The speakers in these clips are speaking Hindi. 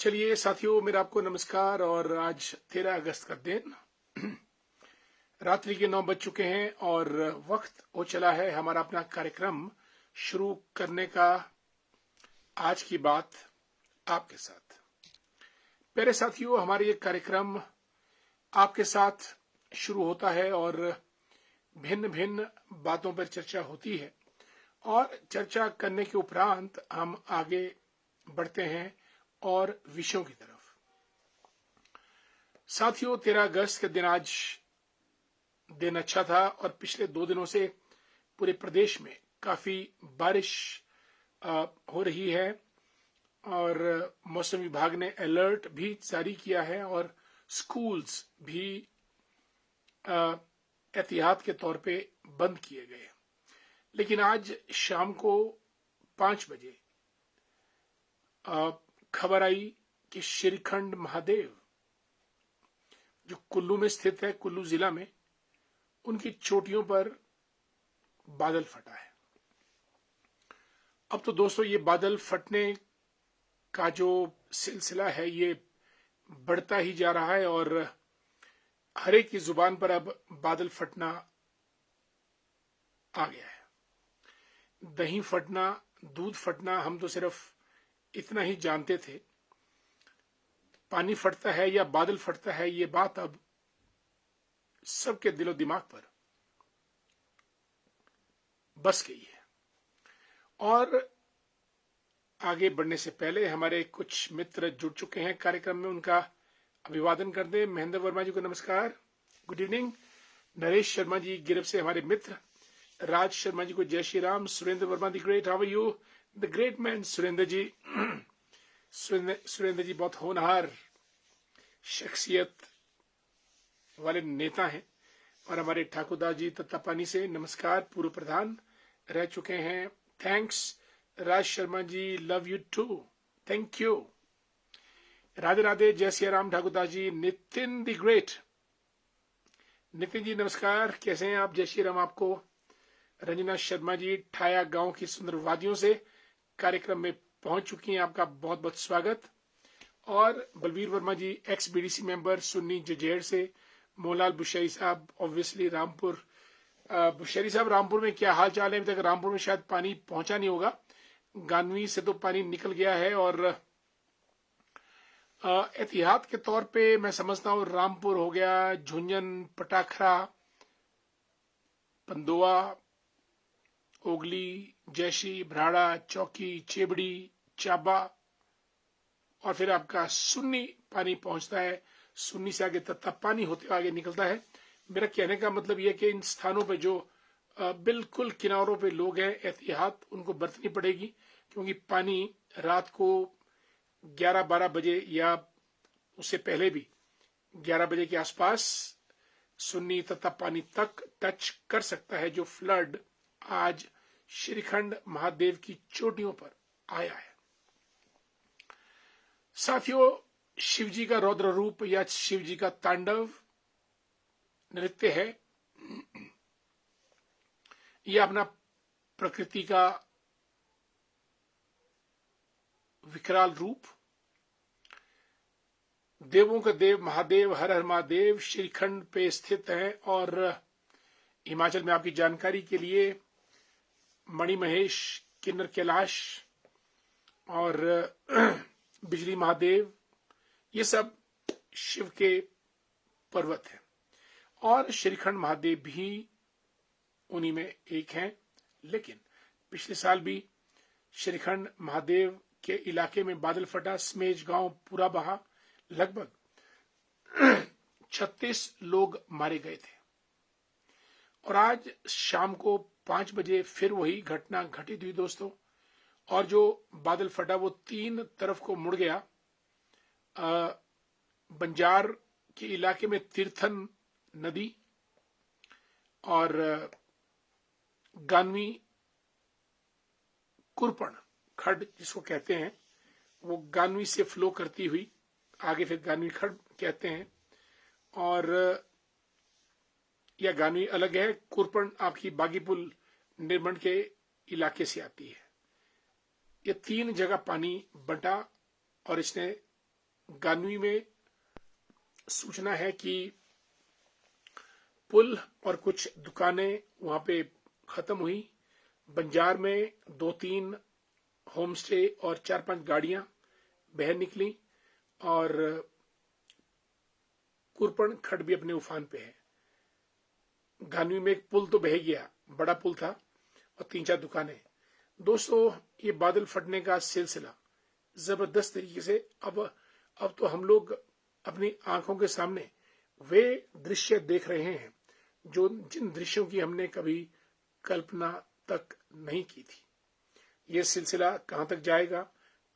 चलिए साथियों, मेरा आपको नमस्कार। और आज 13 अगस्त का दिन, रात्रि के 9 बज चुके हैं और वक्त हो चला है हमारा अपना कार्यक्रम शुरू करने का। आज की बात आपके साथ, प्यारे साथियों, हमारे ये कार्यक्रम आपके साथ शुरू होता है और भिन्न भिन्न बातों पर चर्चा होती है और चर्चा करने के उपरांत हम आगे बढ़ते हैं और विषयों की तरफ। साथियों, 13 अगस्त के दिन आज दिन अच्छा था और पिछले 2 दिनों से पूरे प्रदेश में काफी बारिश हो रही है और मौसम विभाग ने अलर्ट भी जारी किया है और स्कूल्स भी एहतियात के तौर पे बंद किए गए। लेकिन आज शाम को 5 बजे खबर आई कि श्रीखंड महादेव जो कुल्लू में स्थित है, कुल्लू जिला में, उनकी चोटियों पर बादल फटा है। अब तो दोस्तों ये बादल फटने का जो सिलसिला है ये बढ़ता ही जा रहा है और हर एक की जुबान पर अब बादल फटना आ गया है। दही फटना, दूध फटना, हम तो सिर्फ इतना ही जानते थे। पानी फटता है या बादल फटता है, ये बात अब सबके दिलो दिमाग पर बस गई है। और आगे बढ़ने से पहले हमारे कुछ मित्र जुड़ चुके हैं कार्यक्रम में, उनका अभिवादन कर दें। महेंद्र वर्मा जी को नमस्कार, गुड इवनिंग। नरेश शर्मा जी गिरफ्त से हमारे मित्र, राज शर्मा जी को जय Shri Ram. Surendra Verma the great, how are you? The great man Surendra ji. Surendra ji बहुत होनहार शख्सियत वाले नेता हैं। और हमारे ठाकुरदास जी तत्तापानी से नमस्कार, पूर्व प्रधान रह चुके हैं। Thanks Raj Sharma ji, love you too, thank you. Radhe Radhe, जय सिया राम ठाकुरदास जी। नितिन द ग्रेट, नितिन जी नमस्कार, कैसे हैं आप? जय श्री राम आपको। रंजना शर्मा जी ठाया गांव की सुंदर वादियों से कार्यक्रम में पहुंच चुकी हैं, आपका बहुत बहुत स्वागत। और बलवीर वर्मा जी एक्स बीडीसी मेंबर सुन्नी जजेड़ से। मोहनलाल बुशेरी साहब ऑब्वियसली रामपुर। बुशेरी साहब, रामपुर में क्या हाल चाल है? अभी तक रामपुर में शायद पानी पहुंचा नहीं होगा, गानवी से तो पानी निकल गया है। और एहतियात के तौर पे मैं समझता हूँ रामपुर हो गया, झुंझुन, पटाखरा, पंदोआ, ओगली, जैशी, भराड़ा, चौकी, चेबड़ी, चाबा और फिर आपका सुन्नी पानी पहुंचता है। सुन्नी से आगे तत्तापानी होते आगे निकलता है। मेरा कहने का मतलब यह कि इन स्थानों पे जो बिल्कुल किनारों पे लोग हैं, एहतियात उनको बरतनी पड़ेगी, क्योंकि पानी रात को 11-12 बजे या उससे पहले भी 11 बजे के आसपास सुन्नी तत्तापानी तक टच कर सकता है, जो फ्लड आज श्रीखंड महादेव की चोटियों पर आया है। साथियों, शिवजी का रौद्र रूप या शिवजी का तांडव नृत्य है। यह अपना प्रकृति का विकराल रूप, देवों का देव महादेव, हर हर महादेव श्रीखंड पे स्थित है। और हिमाचल में आपकी जानकारी के लिए मणि महेश, किन्नर कैलाश और बिजली महादेव, ये सब शिव के पर्वत हैं और श्रीखंड महादेव भी उन्हीं में एक हैं। लेकिन पिछले साल भी श्रीखंड महादेव के इलाके में बादल फटा, स्मेज गांव पूरा बहा, लगभग 36 लोग मारे गए थे। और आज शाम को 5 बजे फिर वही घटना घटित हुई दोस्तों। और जो बादल फटा वो 3 तरफ को मुड़ गया। बंजार के इलाके में तीर्थन नदी और गानवी कुरपण खड जिसको कहते हैं, वो गानवी से फ्लो करती हुई आगे फिर गानवी खड कहते हैं। और यह गानवी अलग है, कुरपण आपकी बागीपुल निर्मंड के इलाके से आती है। ये 3 जगह पानी बंटा और इसने गानवी में सूचना है कि पुल और कुछ दुकानें वहां पे खत्म हुई। बंजार में 2-3 होम स्टे और 4-5 गाड़ियां बह निकली और कुरपन खड्ड भी अपने उफान पे है। गानवी में एक पुल तो बह गया, बड़ा पुल था, और 3-4 दुकानें। दोस्तों, ये बादल फटने का सिलसिला जबरदस्त तरीके से अब तो हम लोग अपनी आंखों के सामने वे दृश्य देख रहे हैं जो जिन दृश्यों की हमने कभी कल्पना तक नहीं की थी। ये सिलसिला कहां तक जाएगा,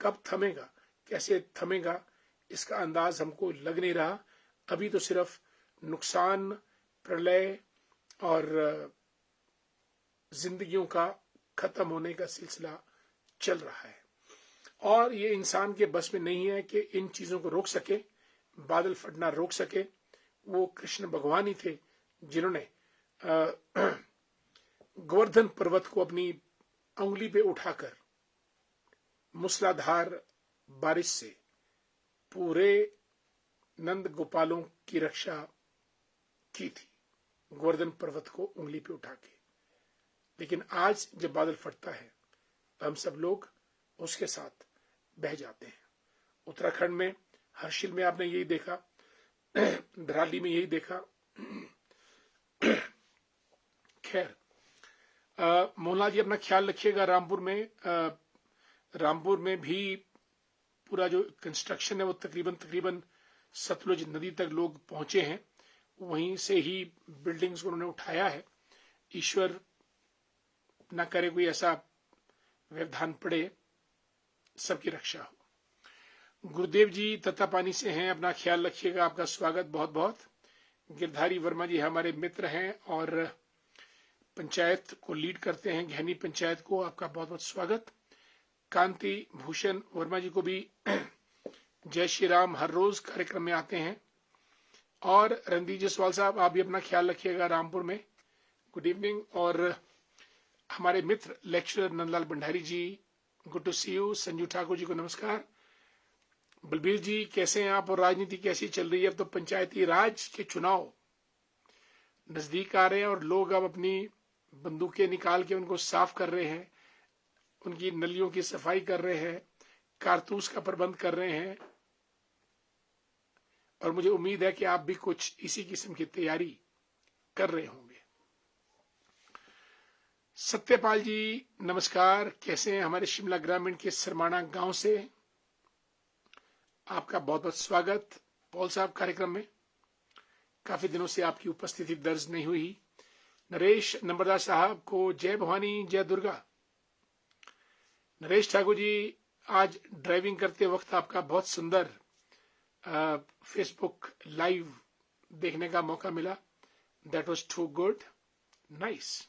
कब थमेगा, कैसे थमेगा, इसका अंदाज हमको लग नहीं रहा। अभी तो सिर्फ नुकसान, प्रलय और जिंदगियों का खत्म होने का सिलसिला चल रहा है, और ये इंसान के बस में नहीं है कि इन चीजों को रोक सके, बादल फटना रोक सके। वो कृष्ण भगवान ही थे जिन्होंने गोवर्धन पर्वत को अपनी उंगली पे उठाकर मूसलाधार बारिश से पूरे नंद गोपालों की रक्षा की थी, गोवर्धन पर्वत को उंगली पे उठा के। लेकिन आज जब बादल फटता है तो हम सब लोग उसके साथ बह जाते हैं। उत्तराखंड में हर्षिल में आपने यही देखा, धराली में यही देखा। खैर, मोहनलाल जी अपना ख्याल रखिएगा। रामपुर में भी पूरा जो कंस्ट्रक्शन है वो तकरीबन सतलुज नदी तक लोग पहुंचे हैं, वहीं से ही बिल्डिंग्स को उन्होंने उठाया है। ईश्वर न करे कोई ऐसा व्यवधान पड़े, सबकी रक्षा हो। गुरुदेव जी तत्तापानी से हैं, अपना ख्याल रखिएगा, आपका स्वागत बहुत बहुत। गिरधारी वर्मा जी हमारे मित्र हैं और पंचायत को लीड करते हैं, घैनी पंचायत को, आपका बहुत बहुत स्वागत। कांति भूषण वर्मा जी को भी जय श्री राम, हर रोज कार्यक्रम में आते हैं। और रणदीप जायसवाल साहब, आप भी अपना ख्याल रखिएगा रामपुर में, गुड इवनिंग। और हमारे मित्र lecturer Nandlal Bhandari ji, good to see you. Sanju Thakur ji को नमस्कार। बलबीर जी कैसे हैं आप, और राजनीति कैसी चल रही है? अब तो पंचायती राज के चुनाव नजदीक आ रहे हैं और लोग अब अपनी बंदूकें निकाल के उनको साफ कर रहे हैं, उनकी नलियों की सफाई कर रहे हैं, कारतूस का प्रबंध कर रहे हैं, और मुझे उम्मीद है कि आप भी कुछ इसी किस्म की तैयारी कर रहे होंगे। सत्यपाल जी नमस्कार, कैसे हैं? हमारे शिमला ग्रामीण के सरमाना गांव से आपका बहुत बहुत स्वागत। पॉल साहब कार्यक्रम में काफी दिनों से आपकी उपस्थिति दर्ज नहीं हुई। नरेश नंबरदार साहब को जय भवानी जय दुर्गा। नरेश ठाकुर जी, आज ड्राइविंग करते वक्त आपका बहुत सुंदर फेसबुक लाइव देखने का मौका मिला, that was too good, nice.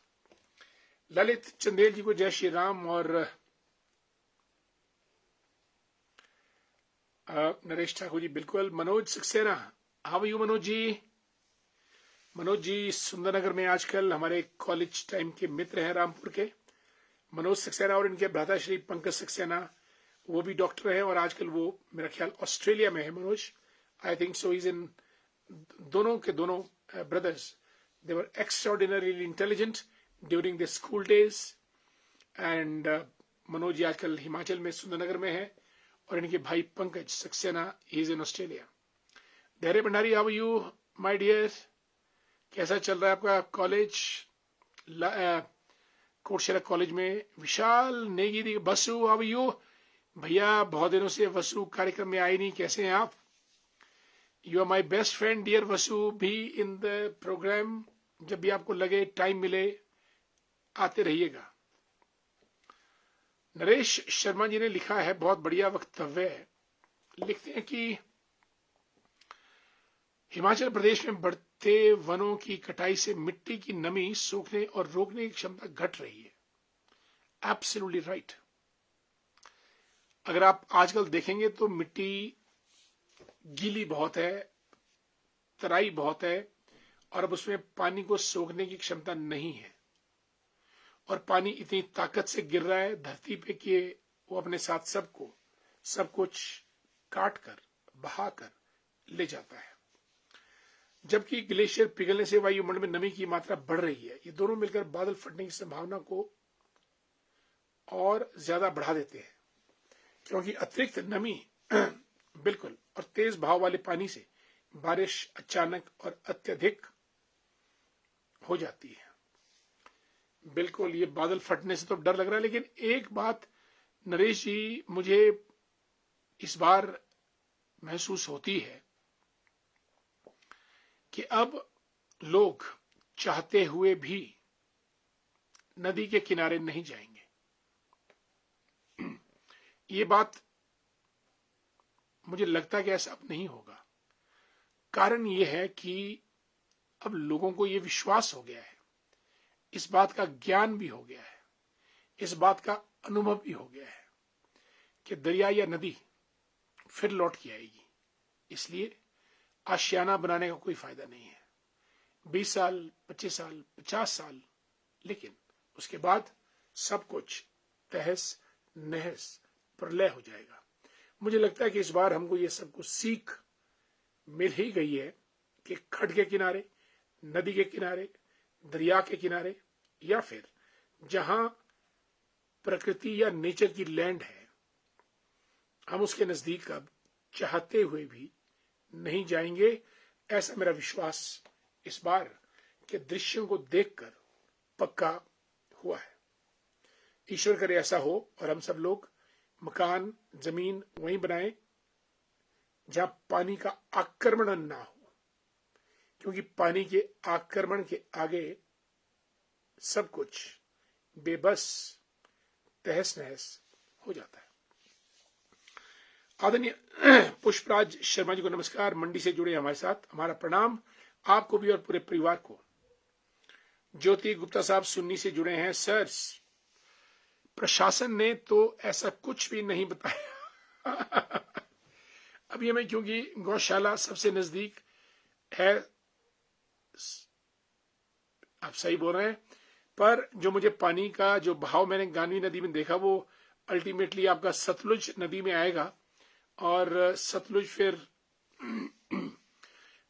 Lalit Chandel ji को जय श्री राम। और नरेश ठाकुर जी बिल्कुल। Manoj Saxena, how are you Manoj ji? Manoj ji Sundernagar में आजकल हमारे कॉलेज टाइम के मित्र हैं रामपुर के, मनोज सक्सेना, और इनके भ्राता श्री पंकज सक्सेना, वो भी डॉक्टर है और आजकल वो मेरा ख्याल ऑस्ट्रेलिया में है। Manoj, I think so, is in, दोनों के दोनों brothers, they were extraordinarily intelligent during the school days. And Manoj ji आजकल हिमाचल में सुंदरनगर में है, और इनके भाई Pankaj Saxena, he is in Australia. Dhairya Bhandari, how are you my dear? कैसा चल रहा है आपका कॉलेज? कोटशेरा कॉलेज में Vishal Negi, Vasu, how are you? भैया बहुत दिनों से वसु कार्यक्रम में आए नहीं, कैसे हैं आप? You are my best friend dear Vasu, भी इन द प्रोग्राम, जब भी आपको लगे, टाइम मिले, आते रहिएगा। नरेश शर्मा जी ने लिखा है, बहुत बढ़िया वक्तव्य है। लिखते हैं कि हिमाचल प्रदेश में बढ़ते वनों की कटाई से मिट्टी की नमी सोखने और रोकने की क्षमता घट रही है। Absolutely right. अगर आप आजकल देखेंगे तो मिट्टी गीली बहुत है, तराई बहुत है, और अब उसमें पानी को सोखने की क्षमता नहीं है, और पानी इतनी ताकत से गिर रहा है धरती पे कि वो अपने साथ सब कुछ काट कर बहाकर ले जाता है। जबकि ग्लेशियर पिघलने से वायुमंडल में नमी की मात्रा बढ़ रही है। ये दोनों मिलकर बादल फटने की संभावना को और ज्यादा बढ़ा देते हैं, क्योंकि अतिरिक्त नमी बिल्कुल और तेज बहाव वाले पानी से बारिश अचानक और अत्यधिक हो जाती है। बिल्कुल ये बादल फटने से तो डर लग रहा है, लेकिन एक बात नरेश जी मुझे इस बार महसूस होती है कि अब लोग चाहते हुए भी नदी के किनारे नहीं जाएंगे। ये बात मुझे लगता है कि ऐसा अब नहीं होगा। कारण यह है कि अब लोगों को यह विश्वास हो गया है, इस बात का ज्ञान भी हो गया है, इस बात का अनुभव भी हो गया है कि दरिया या नदी फिर लौट के आएगी। इसलिए आशियाना बनाने का कोई फायदा नहीं है। 20 साल, 25 साल, 50 साल, लेकिन उसके बाद सब कुछ तहस नहस प्रलय हो जाएगा। मुझे लगता है कि इस बार हमको ये सब कुछ सीख मिल ही गई है कि खड्ड के किनारे, नदी के किनारे, दरिया के किनारे या फिर जहां प्रकृति या नेचर की लैंड है, हम उसके नजदीक अब चाहते हुए भी नहीं जाएंगे। ऐसा मेरा विश्वास इस बार के दृश्यों को देखकर पक्का हुआ है। ईश्वर करे ऐसा हो और हम सब लोग मकान, जमीन वहीं बनाएं जहां पानी का आक्रमण ना हो, क्योंकि पानी के आक्रमण के आगे सब कुछ बेबस तहस नहस हो जाता है। आदरणीय पुष्पराज शर्मा जी को नमस्कार। मंडी से जुड़े हमारे साथ, हमारा प्रणाम आपको भी और पूरे परिवार को। ज्योति गुप्ता साहब सुन्नी से जुड़े हैं। सर, प्रशासन ने तो ऐसा कुछ भी नहीं बताया। अभी हमें, क्योंकि गौशाला सबसे नजदीक है, आप सही बोल रहे हैं, पर जो मुझे पानी का जो बहाव मैंने गानवी नदी में देखा वो अल्टीमेटली आपका सतलुज नदी में आएगा और सतलुज फिर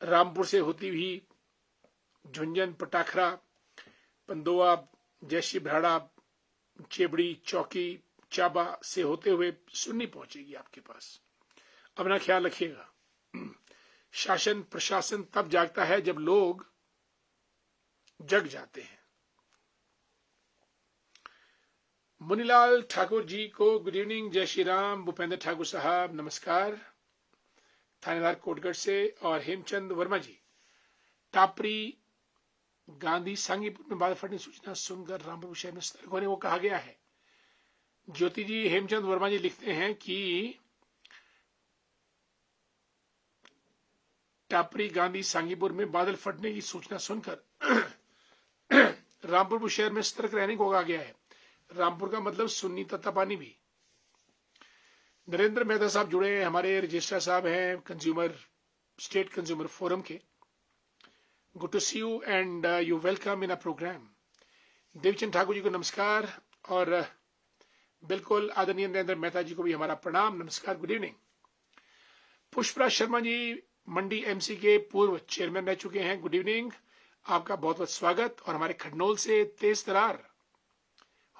रामपुर से होती हुई झुंझुनू, पटाखरा, पंदोआ, जैशी भराड़ा, चेबड़ी, चौकी, चाबा से होते हुए सुन्नी पहुंचेगी आपके पास। अपना ख्याल रखिएगा। शासन प्रशासन तब जागता है जब लोग जग जाते हैं। मुनीलाल ठाकुर जी को गुड इवनिंग, जय श्री राम। भूपेंद्र ठाकुर साहब नमस्कार, थानेदार कोटगढ़ से। और हेमचंद वर्मा जी, टापरी गांधी सांगीपुर में बादल फटने सूचना सुनकर रामपुर शहर में सतर्क होने को कहा गया है। ज्योति जी, हेमचंद वर्मा जी लिखते हैं कि टापरी गांधी सांगीपुर में बादल फटने की सूचना सुनकर रामपुर शहर में सतर्क रहने को कहा गया है। रामपुर का मतलब सुन्नी तत्तापानी भी। नरेंद्र मेहता साहब जुड़े हैं, हमारे रजिस्ट्रार साहब हैं कंज्यूमर, स्टेट कंज्यूमर फोरम के। Good to see you and you welcome in a program. Devchand Thakur ji को नमस्कार और बिल्कुल आदरणीय नरेंद्र मेहता जी को भी हमारा प्रणाम, नमस्कार, गुड इवनिंग। पुष्पराज शर्मा जी मंडी एमसी के पूर्व चेयरमैन रह चुके हैं, गुड इवनिंग, आपका बहुत बहुत स्वागत। और हमारे खडनोल से तेज तरार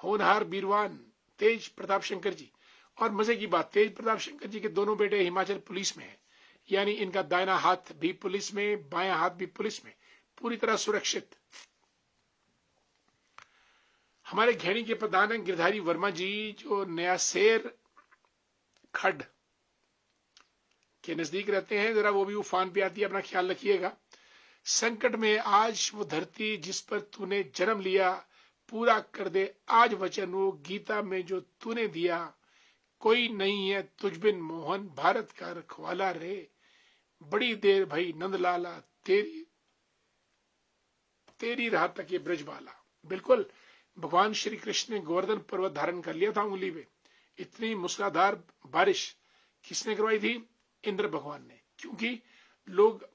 होनहार बीरवान तेज प्रताप शंकर जी। और मजे की बात, तेज प्रताप शंकर जी के दोनों बेटे हिमाचल पुलिस में हैं, यानी इनका दाहिना हाथ भी पुलिस में, बायां हाथ भी पुलिस में, पूरी तरह सुरक्षित। हमारे घेणी के प्रधान हैं गिरधारी वर्मा जी, जो नया शेर खड्ड के नजदीक रहते हैं, जरा वो भी उफान पे आती है, अपना ख्याल रखिएगा। संकट में आज वो धरती जिस पर तूने जन्म लिया, पूरा कर दे आज वचन वो गीता में जो तूने दिया। कोई नहीं है तुझ बिन मोहन, भारत का रखवाला रे, बड़ी देर भई नंदलाला, तेरी तेरी राह तक ये ब्रजबाला। बिल्कुल, भगवान श्री कृष्ण ने गोवर्धन पर्वत धारण कर लिया था उंगली में। इतनी मूसलाधार बारिश किसने करवाई थी? इंद्र भगवान ने, क्योंकि लोग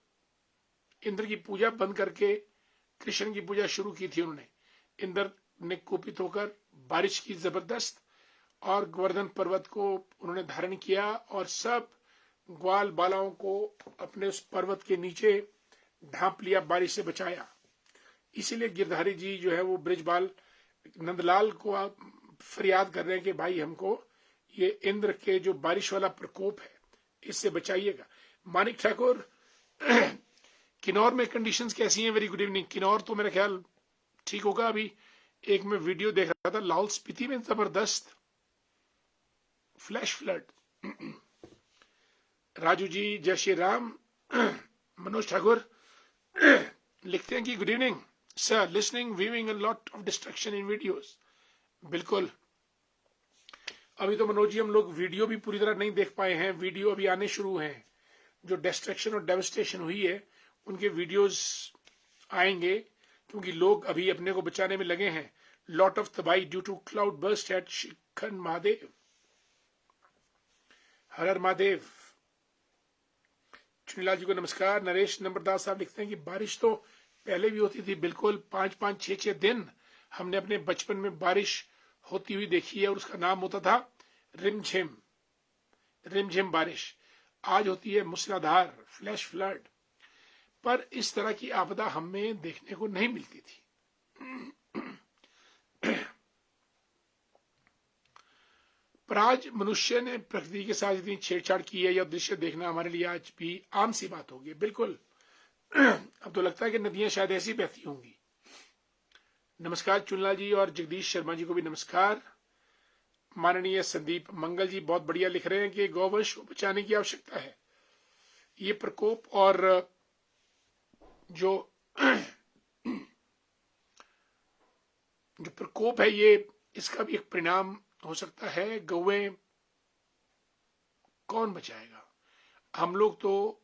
इंद्र की पूजा बंद करके कृष्ण की पूजा शुरू की थी उन्होंने। इंद्र ने कुपित होकर बारिश की जबरदस्त और गोवर्धन पर्वत को उन्होंने धारण किया और सब ग्वाल बालाओं को अपने उस पर्वत के नीचे ढांप लिया, बारिश से बचाया। इसीलिए गिरधारी जी जो है वो ब्रिजपाल नंदलाल को फरियाद कर रहे हैं कि भाई हमको ये इंद्र के जो बारिश वाला प्रकोप है इससे बचाइएगा। मानिक ठाकुर, किन्नौर में कंडीशंस कैसी हैं? Very good evening. किन्नौर तो मेरा ख्याल ठीक होगा। अभी एक मैं वीडियो देख रहा था, लाहौल स्पीति में जबरदस्त फ्लैश फ्लड। राजू जी जय श्री राम। मनोज ठाकुर लिखते हैं कि good evening sir, listening viewing a lot of destruction in videos. बिल्कुल, अभी तो मनोज जी हम लोग वीडियो भी पूरी तरह नहीं देख पाए हैं, वीडियो अभी आने शुरू हैं। जो डिस्ट्रक्शन और डेवस्टेशन हुई है उनके वीडियोस आएंगे, क्योंकि लोग अभी अपने को बचाने में लगे हैं। लॉट ऑफ तबाही due to cloudburst at Shikhar Mahadev. Har Har Mahadev. Chunilal ji को नमस्कार। नरेश नंबरदास साहब लिखते हैं कि बारिश तो पहले भी होती थी, बिल्कुल 5-5, 6-6 दिन हमने अपने बचपन में बारिश होती हुई देखी है, और उसका नाम होता था रिमझिम। रिमझिम बारिश। आज होती है मूसलाधार फ्लैश फ्लड। पर इस तरह की आपदा हमें देखने को नहीं मिलती थी। पर आज मनुष्य ने प्रकृति के साथ इतनी छेड़छाड़ की है, यह दृश्य देखना हमारे लिए आज भी आम सी बात होगी। बिल्कुल, अब तो लगता है कि नदियां शायद ऐसी बहती होंगी। नमस्कार चुनलाल जी, और जगदीश शर्मा जी को भी नमस्कार। माननीय संदीप मंगल जी बहुत बढ़िया लिख रहे हैं कि गौवंश को बचाने की आवश्यकता है। ये प्रकोप और जो प्रकोप है, ये इसका भी एक परिणाम हो सकता है। गौएं कौन बचाएगा? हम लोग तो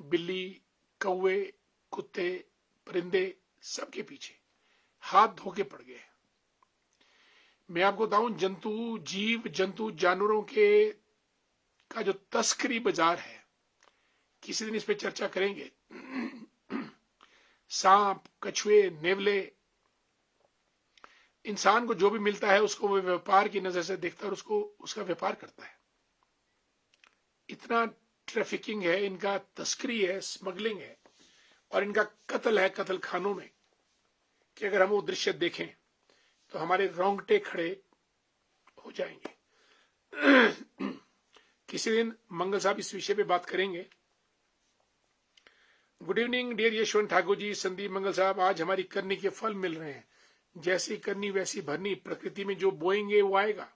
बिल्ली, कौवे, कुत्ते, परिंदे सबके पीछे हाथ धो के पड़ गए। मैं आपको बताऊं, जीव जंतु जानवरों के का जो तस्करी बाजार है, किसी दिन इस पे चर्चा करेंगे। सांप, कछुए, नेवले, इंसान को जो भी मिलता है उसको वो व्यापार की नजर से देखता है और उसको उसका व्यापार करता है। इतना ट्रैफिकिंग है इनका, तस्करी है, स्मगलिंग है, और इनका कत्ल है कत्ल खानों में, कि अगर हम वो दृश्य देखें तो हमारे रोंगटे खड़े हो जाएंगे। किसी दिन मंगल साहब इस विषय पे बात करेंगे। Good evening dear Yashwant Thakur ji, Sandeep Mangal साहब। आज हमारी करनी के फल मिल रहे हैं, जैसी करनी वैसी भरनी। प्रकृति में जो बोएंगे वो आएगा।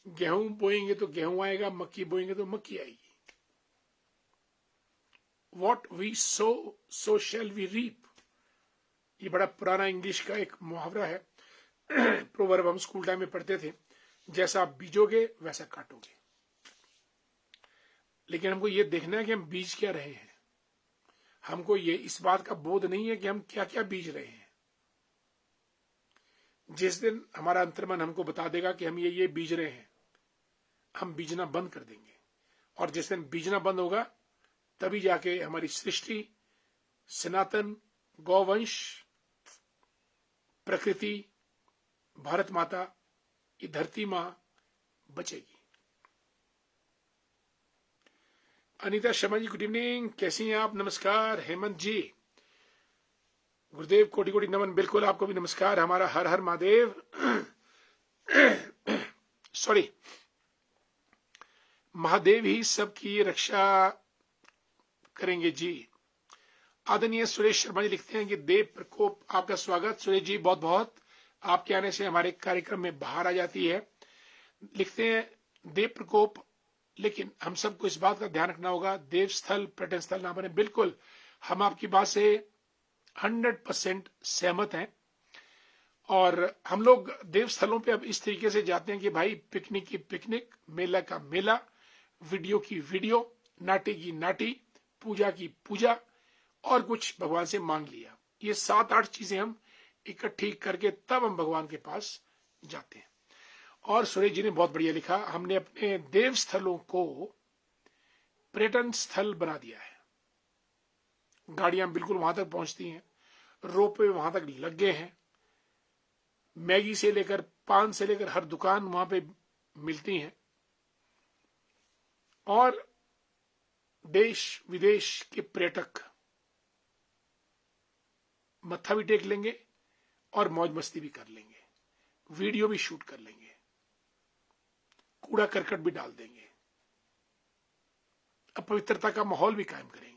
गेहूं बोएंगे तो गेहूं आएगा, मक्की बोएंगे तो मक्की आएगी। What we sow, so shall we reap. ये बड़ा पुराना इंग्लिश का एक मुहावरा है, प्रोवर्ब, हम स्कूल टाइम में पढ़ते थे। जैसा आप बीजोगे वैसा काटोगे। लेकिन हमको ये देखना है कि हम बीज क्या रहे हैं। हमको ये इस बात का बोध नहीं है कि हम क्या क्या बीज रहे हैं। जिस दिन हमारा अंतर्मन हमको बता देगा कि हम ये बीज रहे हैं, हम बीजना बंद कर देंगे। और जिस दिन बीजना बंद होगा, तभी जाके हमारी सृष्टि, सनातन, गौवंश, प्रकृति, भारत माता, ये धरती मां बचेगी। अनीता शर्मा जी गुड इवनिंग, कैसी हैं आप? नमस्कार। हेमंत जी, गुरुदेव कोटि कोटि नमन। बिल्कुल, आपको भी नमस्कार। हमारा हर हर महादेव। सॉरी, महादेव ही सबकी रक्षा करेंगे जी। आदरणीय सुरेश शर्मा जी लिखते हैं कि देव प्रकोप, आपका स्वागत सुरेश जी, बहुत बहुत। आपके आने से हमारे कार्यक्रम में बाहर आ जाती है। लिखते हैं देव प्रकोप, लेकिन हम सबको इस बात का ध्यान रखना होगा, देव स्थल पर्यटन स्थल ना बने। बिल्कुल, हम आपकी बात से 100% सहमत हैं। और हम लोग देव स्थलों पे अब इस तरीके से जाते हैं कि भाई पिकनिक की पिकनिक, मेला का मेला, वीडियो की वीडियो, नाटी की नाटी, पूजा की पूजा, और कुछ भगवान से मांग लिया। ये 7-8 चीजें हम इकट्ठी करके तब हम भगवान के पास जाते हैं। और सुरेश जी ने बहुत बढ़िया लिखा, हमने अपने देव स्थलों को पर्यटन स्थल बना दिया है। गाड़ियां बिल्कुल वहां तक पहुंचती हैं, रोपवे वहां तक लग गए हैं, मैगी से लेकर पान से लेकर हर दुकान वहां पे मिलती हैं। और देश विदेश के पर्यटक मत्था भी टेक लेंगे और मौज मस्ती भी कर लेंगे, वीडियो भी शूट कर लेंगे, कूड़ा करकट भी डाल देंगे, अपवित्रता का माहौल भी कायम करेंगे।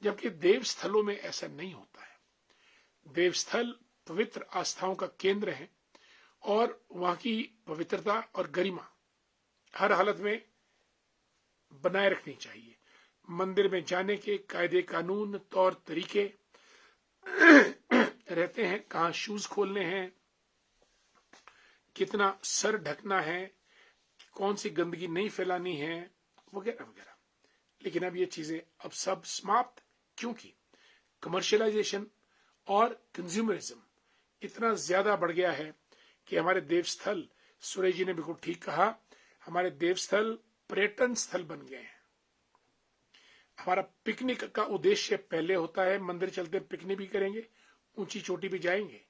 जबकि देव स्थलों में ऐसा नहीं होता है। देवस्थल पवित्र आस्थाओं का केंद्र है और वहां की पवित्रता और गरिमा हर हालत में बनाए रखनी चाहिए। मंदिर में जाने के कायदे कानून तौर तरीके रहते हैं, कहां शूज खोलने हैं, कितना सर ढकना है, कौन सी गंदगी नहीं फैलानी है, वगैरह वगैरह। लेकिन अब ये चीजें अब सब समाप्त, क्योंकि कमर्शियलाइजेशन और कंज्यूमरिज्म इतना ज्यादा बढ़ गया है कि हमारे देवस्थल, सुरेश जी ने बिल्कुल ठीक कहा, हमारे देवस्थल पर्यटन स्थल बन गए हैं। हमारा पिकनिक का उद्देश्य पहले होता है, मंदिर चलते पिकनिक भी करेंगे, ऊंची चोटी भी जाएंगे,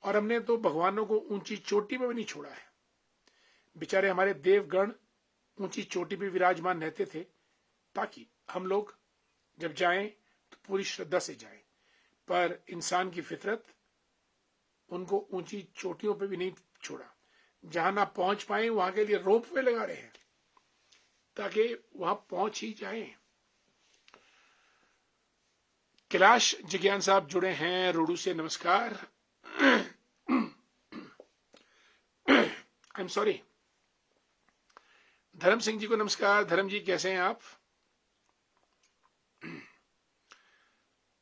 और हमने तो भगवानों को ऊंची चोटी में भी नहीं छोड़ा है। बेचारे हमारे देवगण ऊंची चोटी पे विराजमान रहते थे ताकि हम लोग जब जाएं तो पूरी श्रद्धा से जाएं। पर इंसान की फितरत उनको ऊंची चोटियों पे भी नहीं छोड़ा। जहां ना पहुंच पाए वहां के लिए रोप वे लगा रहे हैं ताकि वहां पहुंच ही जाएं। कैलाश जिज्ञान साहब जुड़े हैं रोडू से, नमस्कार। I am sorry. धर्म सिंह जी को नमस्कार। धर्म जी कैसे हैं आप?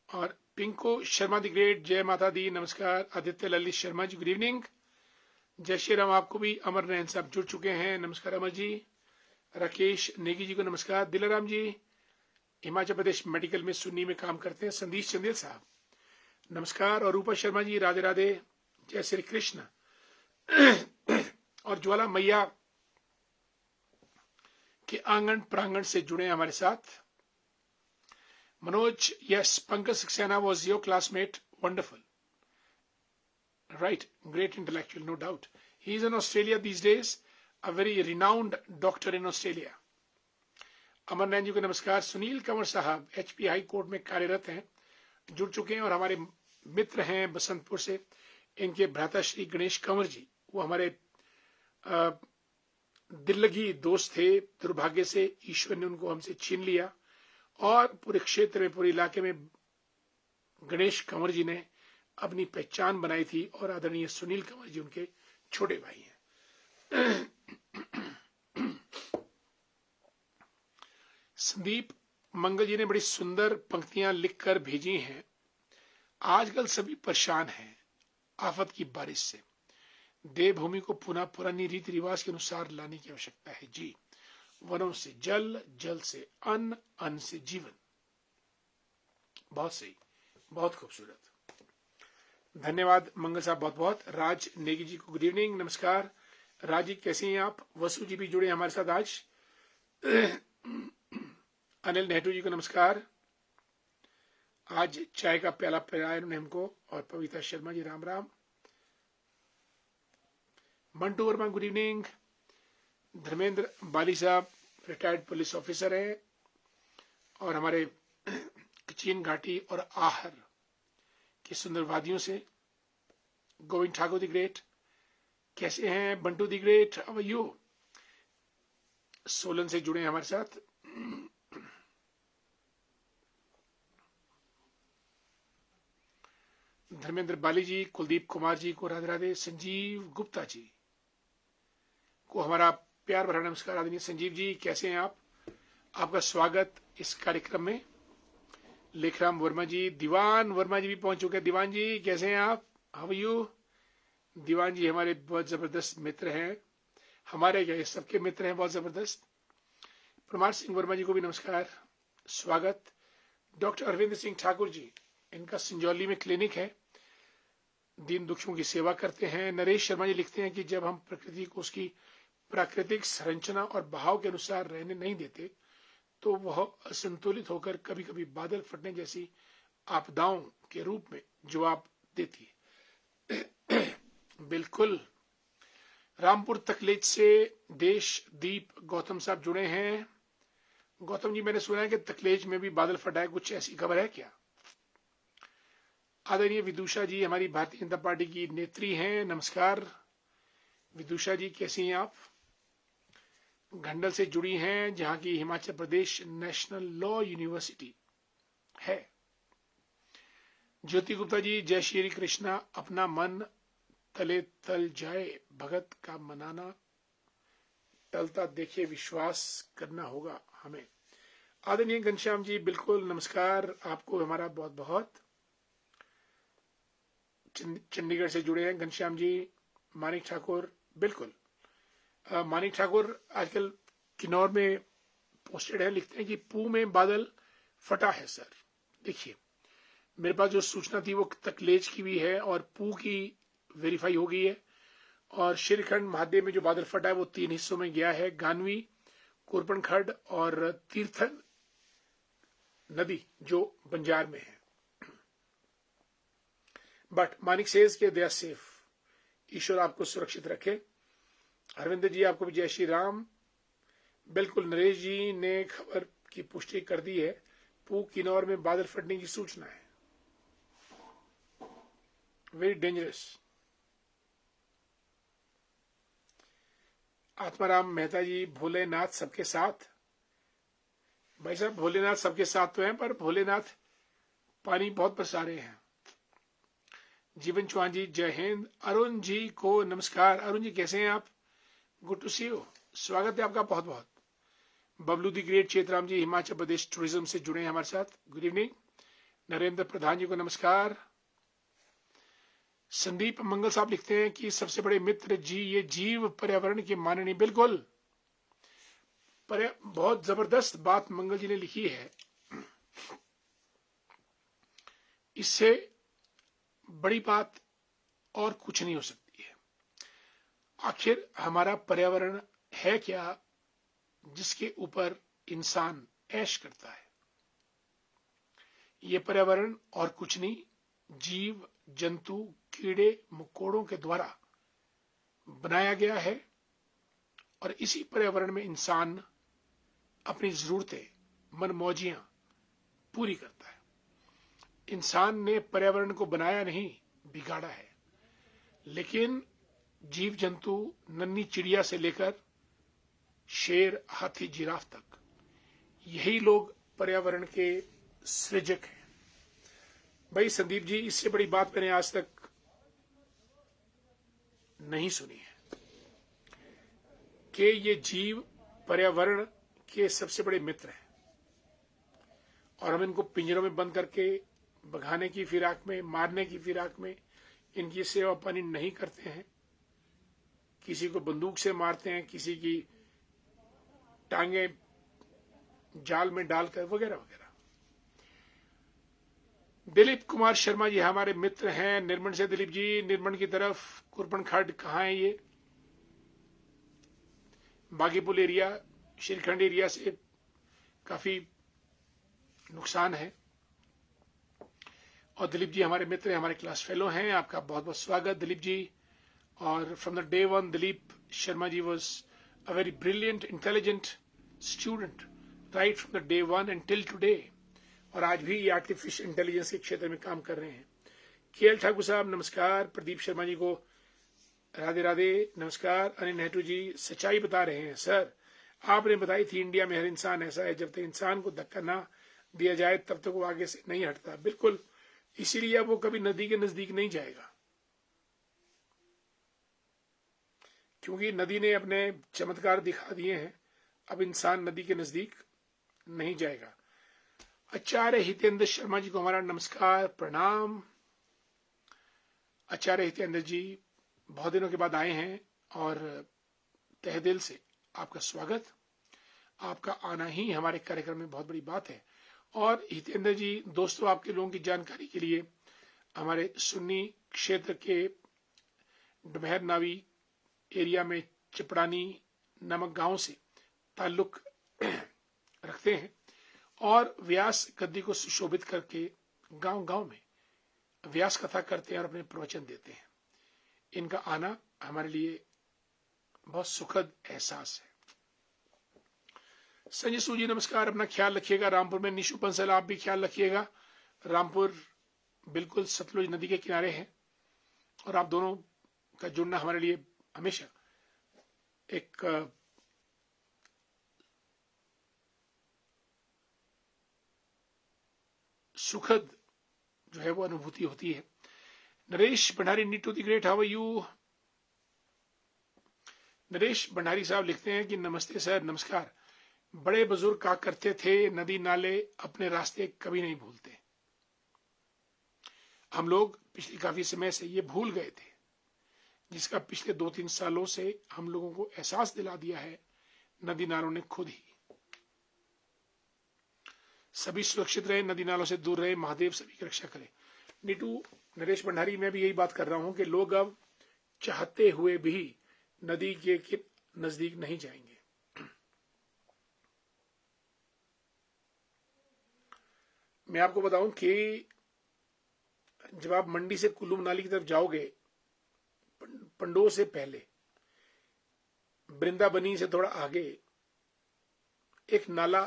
और पिंको शर्मा दी ग्रेट, जय माता दी, नमस्कार। Aditya Lalit Sharma ji good evening. जय श्री राम आपको भी। अमर नयन साहब जुड़ चुके हैं, नमस्कार अमर जी। राकेश नेगी जी को नमस्कार। दिलाराम जी हिमाचल प्रदेश मेडिकल में सुन्नी में काम करते हैं। संदीप चंदेल साहब नमस्कार। और रूपा शर्मा जी राधे राधे, जय श्री कृष्ण। और ज्वाला मैया के आंगन प्रांगण से जुड़े हमारे साथ। Manoj, yes, Pankaj Saxena was your classmate, wonderful, right, great intellectual, no doubt. He is in Australia these days, a very renowned doctor in Australia. अमर नैन जी को नमस्कार। सुनील कंवर साहब HP हाई कोर्ट में कार्यरत हैं, जुड़ चुके हैं और हमारे मित्र हैं बसंतपुर से। इनके भ्राता श्री गणेश कंवर जी, वो हमारे दिल लगी दोस्त थे। दुर्भाग्य से ईश्वर ने उनको हमसे छीन लिया और पूरे क्षेत्र में, पूरे इलाके में गणेश कंवर जी ने अपनी पहचान बनाई थी और आदरणीय सुनील कंवर जी उनके छोटे भाई हैं। संदीप मंगल जी ने बड़ी सुंदर पंक्तियां लिखकर भेजी हैं। आजकल सभी परेशान हैं आफत की बारिश से। देवभूमि को पुनः पुरानी रीति रिवाज के अनुसार लाने की आवश्यकता है। जी, वनों से जल, जल से अन्न, अन्न से जीवन। बहुत सही, बहुत खूबसूरत, धन्यवाद मंगल साहब बहुत बहुत। राज नेगी जी को गुड इवनिंग, नमस्कार। राज जी कैसे हैं आप? वसु जी भी जुड़े हमारे साथ आज। अनिल नेहरू जी को नमस्कार, आज चाय का प्याला पिलाया उन्होंने हमको। और पविता शर्मा जी राम राम। Mantu Verma good evening. धर्मेंद्र बाली साहब रिटायर्ड पुलिस ऑफिसर हैं और हमारे कचीन घाटी और आहर की सुंदर वादियों से। गोविंद ठाकुर दी ग्रेट कैसे हैं? Bantu the great how are you? Solan से जुड़े हैं हमारे साथ। धर्मेंद्र बाली जी, कुलदीप कुमार जी को राधे राधे। संजीव गुप्ता जी को हमारा प्यार भरा नमस्कार। आदरणीय संजीव जी कैसे हैं आप? आपका स्वागत इस कार्यक्रम में। लेखराम वर्मा जी, दीवान वर्मा जी भी पहुंच चुके हैं। दीवान जी कैसे हैं आप? How are you? Diwan ji हमारे बहुत जबरदस्त मित्र हैं, हमारे क्या सबके मित्र हैं बहुत जबरदस्त। प्रमार सिंह वर्मा जी को भी नमस्कार, स्वागत। डॉक्टर अरविंद सिंह ठाकुर जी, इनका संजौली में क्लिनिक है, दीन दुखियों की सेवा करते हैं। नरेश शर्मा जी लिखते हैं कि जब हम प्रकृति को उसकी प्राकृतिक संरचना और बहाव के अनुसार रहने नहीं देते तो वह असंतुलित होकर कभी कभी बादल फटने जैसी आपदाओं के रूप में जवाब देती है। बिल्कुल रामपुर तकलेज से देशदीप गौतम साहब जुड़े हैं। गौतम जी, मैंने सुना है कि तकलेज में भी बादल फटा है, कुछ ऐसी खबर है क्या? आदरणीय विदुषा जी हमारी भारतीय जनता पार्टी की नेत्री हैं, नमस्कार विदुषा जी, कैसी हैं आप? घंडल से जुड़ी हैं, जहां की Himachal Pradesh national law university है। ज्योति गुप्ता जी, जय श्री कृष्णा, अपना मन तले तल जाए, भगत का मनाना टलता देखिए, विश्वास करना होगा हमें। आदरणीय घनश्याम जी, बिल्कुल नमस्कार, आपको हमारा बहुत बहुत। चंडीगढ़ से जुड़े हैं घनश्याम जी। मानिक ठाकुर, बिल्कुल मानिक ठाकुर आजकल किन्नौर में पोस्टेड है, लिखते हैं कि पू में बादल फटा है। सर देखिए, मेरे पास जो सूचना थी वो तकलेज की भी है और पू की वेरीफाई हो गई है। और श्रीखंड महादेव में जो बादल फटा है वो 3 हिस्सों में गया है, गानवी, कुरपनखड़ और तीर्थन नदी जो बंजार में है। बट मानिक सेज के दे आर सेफ, ईश्वर आपको सुरक्षित रखे। हरविंदर जी, आपको भी जय श्री राम। बिल्कुल, नरेश जी ने खबर की पुष्टि कर दी है, पू किन्नौर में बादल फटने की सूचना है। Very dangerous. आत्माराम मेहता जी, भोलेनाथ सबके साथ। भाई साहब, भोलेनाथ सबके साथ तो हैं, पर भोलेनाथ पानी बहुत बरसा रहे हैं। जीवन चौहान जी, जय हिंद। अरुण जी को नमस्कार। अरुण जी, कैसे हैं आप? गुड टू सी यू, स्वागत है आपका बहुत बहुत। Bablu the great Chetram ji, Himachal Pradesh tourism से जुड़े हैं हमारे साथ, गुड इवनिंग। नरेंद्र प्रधान जी को नमस्कार। संदीप मंगल साहब लिखते हैं कि सबसे बड़े मित्र जी ये जीव पर्यावरण के माननीय, बिल्कुल बहुत जबरदस्त बात मंगल जी ने लिखी है। इससे बड़ी बात और कुछ नहीं हो सकती है। आखिर हमारा पर्यावरण है क्या जिसके ऊपर इंसान ऐश करता है? ये पर्यावरण और कुछ नहीं, जीव जंतु कीड़े मकोड़ों के द्वारा बनाया गया है और इसी पर्यावरण में इंसान अपनी जरूरतें, मनमौजियां पूरी करता है। इंसान ने पर्यावरण को बनाया नहीं, बिगाड़ा है। लेकिन जीव जंतु, नन्ही चिड़िया से लेकर शेर, हाथी, जिराफ तक, यही लोग पर्यावरण के सृजक हैं। भाई संदीप जी, इससे बड़ी बात मैंने आज तक नहीं सुनी है कि ये जीव पर्यावरण के सबसे बड़े मित्र हैं और हम इनको पिंजरों में बंद करके भगाने की फिराक में, मारने की फिराक में इनकी सेवा पानी नहीं करते हैं। किसी को बंदूक से मारते हैं, किसी की टांगे जाल में डालकर, वगैरह वगैरह। दिलीप कुमार शर्मा जी हमारे मित्र हैं निर्मण से। दिलीप जी, निर्मण की तरफ कुरपनखड़ कहाँ है? ये बागीपुल एरिया, श्रीखंड एरिया से काफी नुकसान है। और दिलीप जी हमारे मित्र हैं, हमारे क्लास फेलो हैं, आपका बहुत बहुत स्वागत दिलीप जी। और from the day one Dilip Sharma ji was a very brilliant, intelligent student right from the day one and till today. और आज भी ये आर्टिफिशियल इंटेलिजेंस के क्षेत्र में काम कर रहे हैं। केएल ठाकुर साहब नमस्कार। प्रदीप शर्मा जी को राधे राधे, नमस्कार। अनिल नेहरू जी, सच्चाई बता रहे हैं सर, आपने बताई थी इंडिया में हर इंसान ऐसा है, जब तक इंसान को धक्का ना दिया जाए तब तक वो आगे से नहीं हटता। बिल्कुल, इसीलिए वो कभी नदी के नजदीक नहीं जाएगा, क्योंकि नदी ने अपने चमत्कार दिखा दिए हैं। अब इंसान नदी के नजदीक नहीं जाएगा। आचार्य हितेंद्र शर्मा जी को हमारा नमस्कार, प्रणाम। आचार्य हितेंद्र जी बहुत दिनों के बाद आए हैं और तहे दिल से आपका स्वागत। आपका आना ही हमारे कार्यक्रम में बहुत बड़ी बात है। और हितेंद्र जी, दोस्तों, आपके लोगों की जानकारी के लिए, हमारे सुन्नी क्षेत्र के डुमहर नावी एरिया में चिपड़ानी नामक गांव से ताल्लुक रखते हैं और व्यास गद्दी को सुशोभित करके गांव गांव में व्यास कथा करते हैं और अपने प्रवचन देते हैं। इनका आना हमारे लिए बहुत सुखद एहसास है। संजय सूजी नमस्कार, अपना ख्याल रखिएगा। रामपुर में निशु बंसल आप भी ख्याल रखिएगा। रामपुर बिल्कुल सतलुज नदी के किनारे है और आप दोनों का जुड़ना हमारे लिए हमेशा एक सुखद जो है वो अनुभूति होती है। Naresh Bhandari need to the great, how are you? Naresh Bhandari साहब लिखते हैं कि नमस्ते सर, नमस्कार। बड़े बुजुर्ग कहा करते थे नदी नाले अपने रास्ते कभी नहीं भूलते। हम लोग पिछले काफी समय से ये भूल गए थे, जिसका पिछले 2-3 सालों से हम लोगों को एहसास दिला दिया है नदी नालों ने खुद ही। सभी सुरक्षित रहे, नदी नालों से दूर रहे, महादेव सभी की रक्षा करे। नीटू नरेश भंडारी, मैं भी यही बात कर रहा हूं कि लोग अब चाहते हुए भी नदी के नजदीक नहीं जाएंगे। मैं आपको बताऊं कि जब आप मंडी से कुल्लू मनाली की तरफ जाओगे, पंडोह से पहले वृंदावनी से थोड़ा आगे एक नाला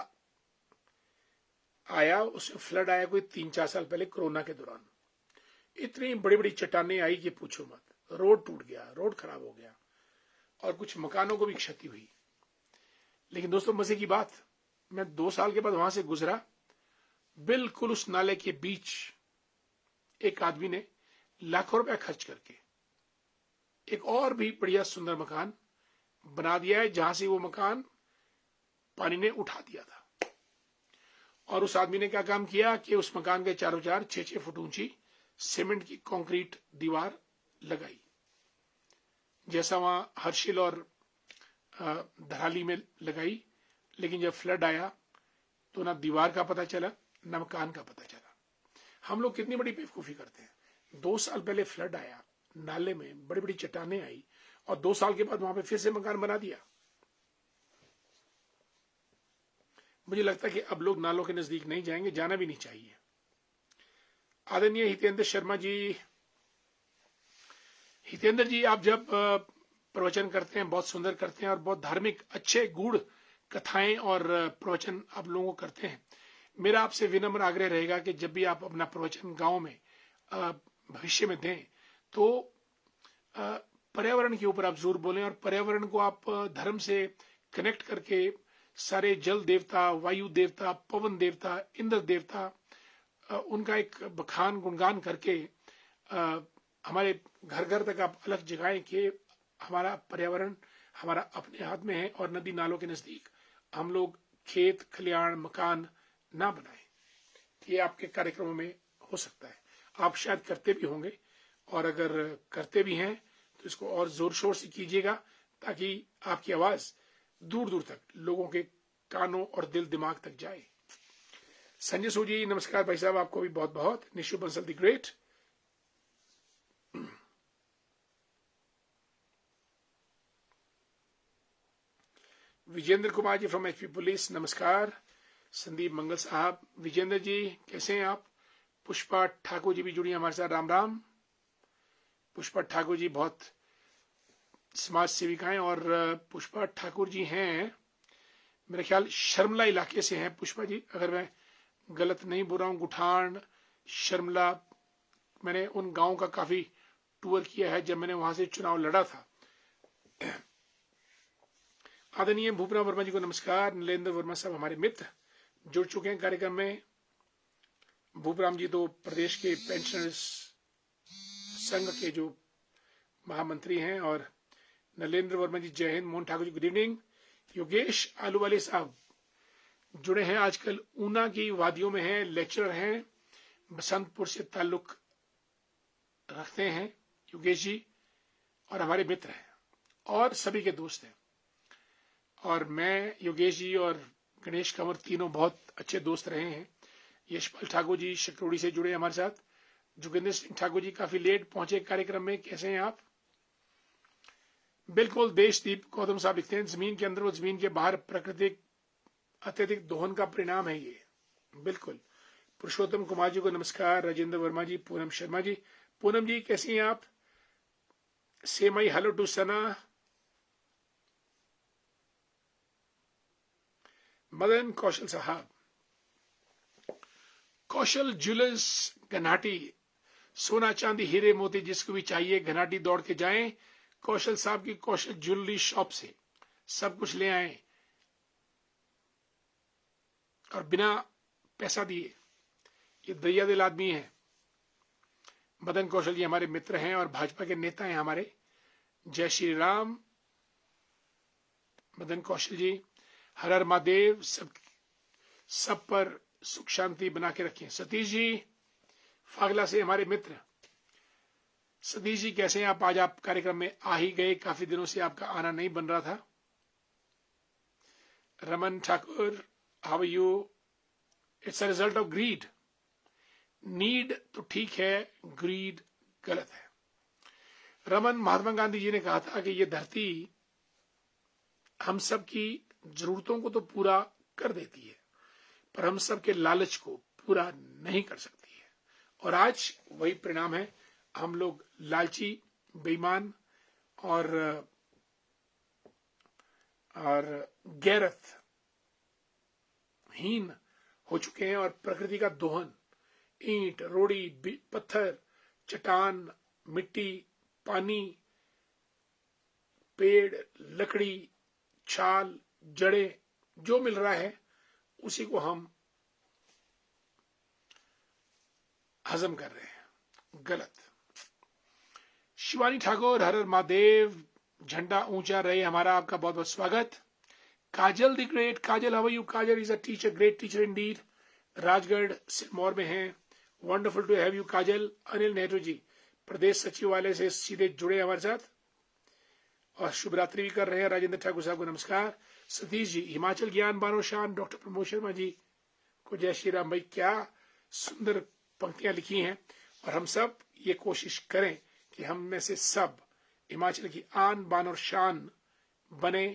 आया, उसमें फ्लड आया कोई 3-4 साल पहले कोरोना के दौरान। इतनी बड़ी बड़ी चट्टानें आई कि पूछो मत, रोड टूट गया, रोड खराब हो गया और कुछ मकानों को भी क्षति हुई। लेकिन दोस्तों मजे की बात, मैं 2 साल के बाद वहां से गुजरा, बिल्कुल उस नाले के बीच एक आदमी ने लाखों रुपया खर्च करके एक और भी बढ़िया सुंदर मकान बना दिया है, जहां से वो मकान पानी ने उठा दिया था। और उस आदमी ने क्या काम किया कि उस मकान के चारों चार 6-6 फुट ऊंची सीमेंट की कंक्रीट दीवार लगाई, जैसा वहां हर्षिल और धराली में लगाई। लेकिन जब फ्लड आया तो ना दीवार का पता चला ना मकान का पता चला। हम लोग कितनी बड़ी बेवकूफी करते हैं। 2 साल पहले फ्लड आया, नाले में बड़ी बड़ी चट्टानें आई और 2 साल के बाद वहां पे फिर से मकान बना दिया। मुझे लगता है कि अब लोग नालों के नजदीक नहीं जाएंगे, जाना भी नहीं चाहिए। आदरणीय हितेंद्र शर्मा जी, हितेंद्र जी आप जब प्रवचन करते हैं बहुत सुंदर करते हैं और बहुत धार्मिक अच्छे गूढ़ कथाएं और प्रवचन आप लोगों को करते हैं। मेरा आपसे विनम्र आग्रह रहेगा कि जब भी आप अपना प्रवचन गांव में भविष्य में दें तो पर्यावरण के ऊपर आप जरूर बोलें और पर्यावरण को आप धर्म से कनेक्ट करके सारे जल देवता, वायु देवता, पवन देवता, इंद्र देवता, उनका एक बखान गुणगान करके हमारे घर घर तक आप अलग जगाएं कि हमारा पर्यावरण हमारा अपने हाथ में है और नदी नालों के नजदीक हम लोग खेत खलियान मकान ना बनाएं। ये आपके कार्यक्रमों में हो सकता है, आप शायद करते भी होंगे, और अगर करते भी हैं तो इसको और जोर शोर से कीजिएगा ताकि आपकी आवाज दूर दूर तक लोगों के कानों और दिल दिमाग तक जाए। संजय सूजी नमस्कार भाई साहब, आपको भी बहुत बहुत। Nishu Bansal the great, Vijender Kumar ji from HP police नमस्कार। संदीप मंगल साहब, विजेंद्र जी कैसे हैं आप? पुष्पा ठाकुर जी भी जुड़ी हमारे साथ, राम राम। पुष्पा ठाकुर जी बहुत समाज सेविकाएं, और पुष्पा ठाकुर जी हैं मेरे ख्याल शर्मला इलाके से हैं पुष्पा जी, अगर मैं गलत नहीं बोल रहा हूं। गुठान, शर्मला, मैंने उन गांवों का काफी टूर किया है जब मैंने वहां से चुनाव लड़ा था। आदरणीय भूपना वर्मा जी को नमस्कार। नीलेंद्र वर्मा साहब हमारे मित्र जुड़ चुके हैं कार्यक्रम में। भूपराम जी तो प्रदेश के पेंशनर्स संघ के जो महामंत्री हैं, और नरेंद्र वर्मा जी जय हिंद। Mohan Thakur ji good evening. योगेश आलूवाले साहब जुड़े हैं, आजकल ऊना की वादियों में हैं, लेक्चरर हैं, बसंतपुर से ताल्लुक रखते हैं योगेश जी, और हमारे मित्र हैं और सभी के दोस्त हैं। और मैं, योगेश जी और गणेश कंवर तीनों बहुत अच्छे दोस्त रहे हैं। यशपाल ठाकुर जी शकरोड़ी से जुड़े हमारे साथ। जोगिंदर सिंह ठाकुर जी काफी लेट पहुंचे कार्यक्रम में, कैसे हैं आप? बिल्कुल। देशदीप गौतम साहब लिखते हैं जमीन के अंदर और जमीन के बाहर प्राकृतिक अत्यधिक दोहन का परिणाम है ये, बिल्कुल। पुरुषोत्तम कुमार जी को नमस्कार। राजेंद्र वर्मा जी, पूनम शर्मा जी, पूनम जी कैसी हैं आप? से माई हेलो टू सना, मदन कौशल साहब, कौशल ज्वेलर्स घनाटी, सोना चांदी हीरे मोती जिसको भी चाहिए घनाटी दौड़ के जाएं कौशल साहब की कौशल ज्वेलरी शॉप से, सब कुछ ले आए और बिना पैसा दिए। ये दरिया दिल आदमी है। मदन कौशल जी हमारे मित्र हैं और भाजपा के नेता हैं हमारे। जय श्री राम मदन कौशल जी, हर हर महादेव, सब पर सुख शांति बना के रखें। सतीश जी फागला से हमारे मित्र। सतीश जी कैसे हैं आप? आज आप कार्यक्रम में आ ही गए, काफी दिनों से आपका आना नहीं बन रहा था। Raman Thakur, how are you? It's a result of greed. Need तो ठीक है, ग्रीड गलत है। रमन, महात्मा गांधी जी ने कहा था कि ये धरती हम सब की जरूरतों को तो पूरा कर देती है, पर हम सब के लालच को पूरा नहीं कर सकती है। और आज वही परिणाम है। हम लोग लालची, बेईमान और गैरत हीन हो चुके हैं और प्रकृति का दोहन, ईंट, रोड़ी, पत्थर, चट्टान, मिट्टी, पानी, पेड़, लकड़ी, छाल, जड़ें, जो मिल रहा है उसी को हम हजम कर रहे हैं। गलत। शिवानी ठाकुर, हर हर महादेव, झंडा ऊंचा रहे हमारा। आपका बहुत बहुत स्वागत। Kajal the great, Kajal how are you? Kajal is a teacher, great teacher indeed. Rajgarh Sirmaur में हैं। Wonderful to have you Kajal. Anil Nehru ji प्रदेश सचिवालय से सीधे जुड़े हमारे साथ और शुभरात्रि भी कर रहे हैं। राजेंद्र ठाकुर साहब को नमस्कार। सतीश जी, हिमाचल ज्ञान बानो शान, डॉक्टर प्रमोद शर्मा जी को जय श्री राम। भाई क्या सुंदर पंक्तियां लिखी हैं। और हम सब ये कोशिश करें कि हम में से सब हिमाचल की आन बान और शान बने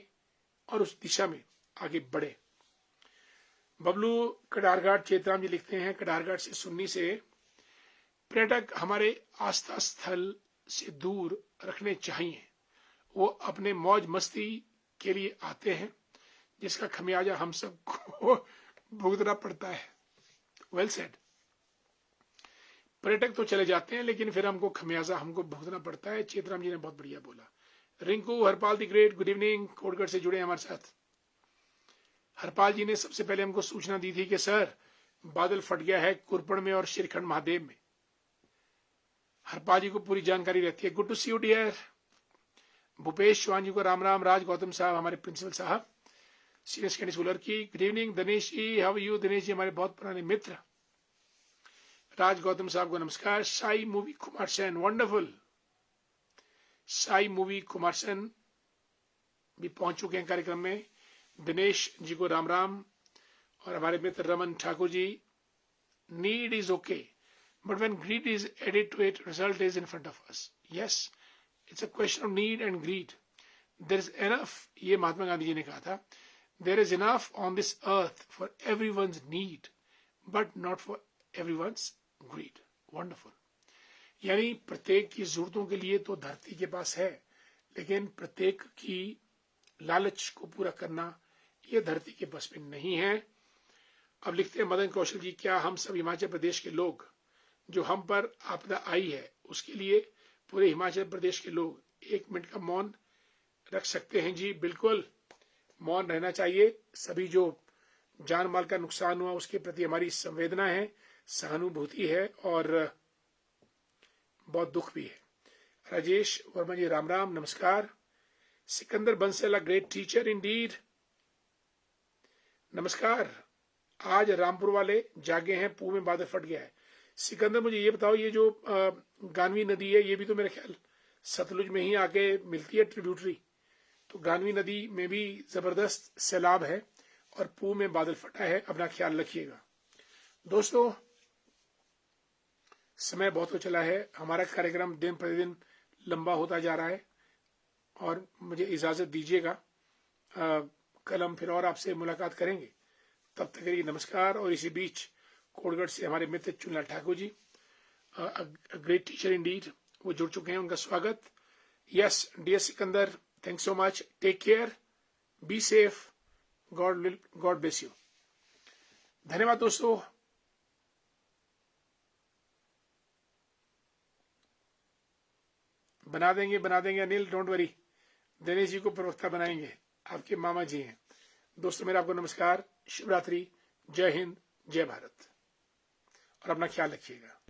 और उस दिशा में आगे बढ़े। बबलू कडारघाट चेतराम जी लिखते हैं, कडारघाट से सुन्नी से, पर्यटक हमारे आस्था स्थल से दूर रखने चाहिए। वो अपने मौज मस्ती के लिए आते हैं, जिसका खमियाजा हम सबको भुगतना पड़ता है। Well said. पर्यटक तो चले जाते हैं लेकिन फिर हमको खमियाजा हमको भुगतना पड़ता है। चेतराम जी ने बहुत बढ़िया बोला। Rinku Harpal the great, good evening, Kotgarh से जुड़े हमारे साथ। हरपाल जी ने सबसे पहले हमको सूचना दी थी कि सर बादल फट गया है कुरपण में और श्रीखंड महादेव में। हरपाल जी को पूरी जानकारी रहती है। Good to see you dear. Bhupesh Chauhan ji को राम राम। राज गौतम साहब हमारे प्रिंसिपल साहब सीनियर सेकेंडरी स्कूलर की, good evening. Dinesh ji how you? Dinesh ji हमारे बहुत पुराने मित्र। राज गौतम साहब को नमस्कार। Sai movie Kumar Sen, wonderful. Sai movie Kumar Sen भी पहुंच चुके हैं कार्यक्रम में। दिनेश जी को राम राम। और हमारे मित्र Raman Thakur ji, need is okay but when greed is added to it result is in front of us. Yes, it's a question of need and greed. There is enough, ये महात्मा गांधी जी ने कहा था, there is enough on this earth for everyone's need but not for everyone's greed. Wonderful. यानी प्रत्येक की जरूरतों के लिए तो धरती के पास है, लेकिन प्रत्येक की लालच को पूरा करना ये धरती के बस में नहीं है। अब लिखते हैं मदन कौशल जी, क्या हम सब हिमाचल प्रदेश के लोग, जो हम पर आपदा आई है उसके लिए पूरे हिमाचल प्रदेश के लोग 1 मिनट का मौन रख सकते हैं? जी बिल्कुल, मौन रहना चाहिए। सभी जो जान माल का नुकसान हुआ उसके प्रति हमारी संवेदना है, सहानुभूति है और बहुत दुख भी है। राजेश वर्मा जी राम राम, नमस्कार। Sikandar Bansal, great teacher Indeed, नमस्कार। आज रामपुर वाले जागे हैं, पूह में बादल फट गया है। सिकंदर मुझे ये बताओ, ये जो गानवी नदी है ये भी तो मेरे ख्याल सतलुज में ही आके मिलती है, ट्रिब्यूटरी। तो गानवी नदी में भी जबरदस्त सैलाब है और पूह में बादल फटा है। अपना ख्याल रखिएगा। दोस्तों समय बहुत हो चला है, हमारा कार्यक्रम दिन प्रतिदिन लंबा होता जा रहा है और मुझे इजाजत दीजिएगा। कल हम फिर और आपसे मुलाकात करेंगे, तब तक के लिए नमस्कार। और इसी बीच कोटगढ़ से हमारे मित्र Chunlal Thakur ji, great teacher indeed, वो जुड़ चुके हैं, उनका स्वागत। Yes dear Sikandar, thanks so much, take care, be safe, God bless you. धन्यवाद दोस्तों। बना देंगे अनिल, डोंट वरी। दिनेश जी को प्रवक्ता बनाएंगे, आपके मामा जी हैं। दोस्तों मेरा आपको नमस्कार, शुभ रात्रि, जय हिंद, जय भारत, और अपना ख्याल रखिएगा।